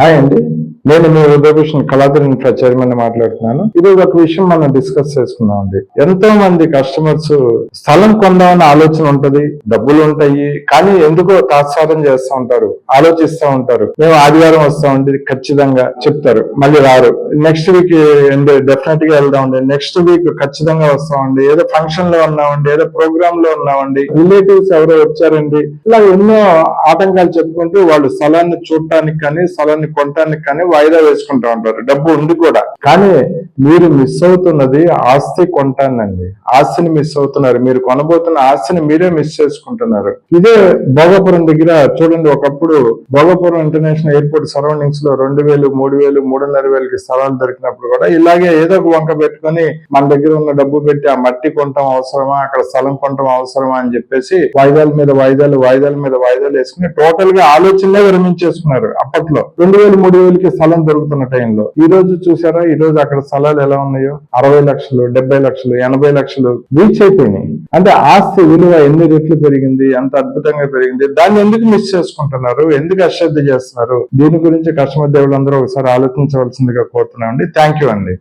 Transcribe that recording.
Hi అండి, నేను మీ ఉదయభూషణ్ Kaladhar infra chairman మాట్లాడుతున్నాను. ఈరోజు ఒక విషయం మనం డిస్కస్ చేసుకుందాం అండి. ఎంతో మంది కస్టమర్స్ స్థలం కొందామని ఆలోచన ఉంటది, డబ్బులు ఉంటాయి, కానీ ఎందుకో తాత్సారం చేస్తూ ఉంటారు, ఆలోచిస్తూ ఉంటారు. మేము ఆదివారం వస్తామండి ఖచ్చితంగా చెప్తారు, మళ్ళీ రారు. నెక్స్ట్ వీక్ డెఫినెట్ గా వెళ్దామండి, నెక్స్ట్ వీక్ ఖచ్చితంగా వస్తామండి, ఏదో ఫంక్షన్ లో ఉన్నామండి, ఏదో ప్రోగ్రామ్ లో ఉన్నామండి, రిలేటివ్స్ ఎవరో వచ్చారండి, ఇలా ఎన్నో ఆటంకాలు చెప్పుకుంటూ వాళ్ళు స్థలాన్ని చూడటానికి కానీ స్థలాన్ని కొనటానికి కానీ వాయిదా వేసుకుంటూ ఉంటారు, డబ్బు ఉంది కూడా. కానీ మీరు మిస్ అవుతున్నది ఆస్తి కొంటానండి, ఆస్తిని మిస్ అవుతున్నారు. మీరు కొనబోతున్న ఆస్తిని మీరే మిస్ చేసుకుంటున్నారు. ఇదే భోగాపురం దగ్గర చూడండి, ఒకప్పుడు భోగాపురం ఇంటర్నేషనల్ ఎయిర్పోర్ట్ సరౌండింగ్స్ లో 2,000, 3,000, 3,500కి స్థలాలు దొరికినప్పుడు కూడా ఇలాగే ఏదో ఒక వంక పెట్టుకొని మన దగ్గర ఉన్న డబ్బు పెట్టి ఆ మట్టి కొనటం అవసరమా, అక్కడ స్థలం కొనటం అవసరమా అని చెప్పేసి వాయిదాల మీద వాయిదాలు వేసుకుని టోటల్ గా ఆలోచనలే విరమించేసుకున్నారు. అప్పట్లో 2,000, 3,000కి స్థలం దొరుకుతున్న టైంలో ఈ రోజు చూసారా, ఈ రోజు అక్కడ స్థలాలు ఎలా ఉన్నాయో 60 లక్షలు, 70 లక్షలు, 80 లక్షలు రీచ్ అయిపోయినాయి. అంటే ఆస్తి విలువ ఎన్ని రెట్లు పెరిగింది, ఎంత అద్భుతంగా పెరిగింది. దాన్ని ఎందుకు మిస్ చేసుకుంటున్నారు, ఎందుకు అశ్రద్ధ చేస్తున్నారు? దీని గురించి కస్టమర్ దేవుళ్ళందరూ ఒకసారి ఆలోచించవలసిందిగా కోరుతున్నామండి. థ్యాంక్ యూ అండి.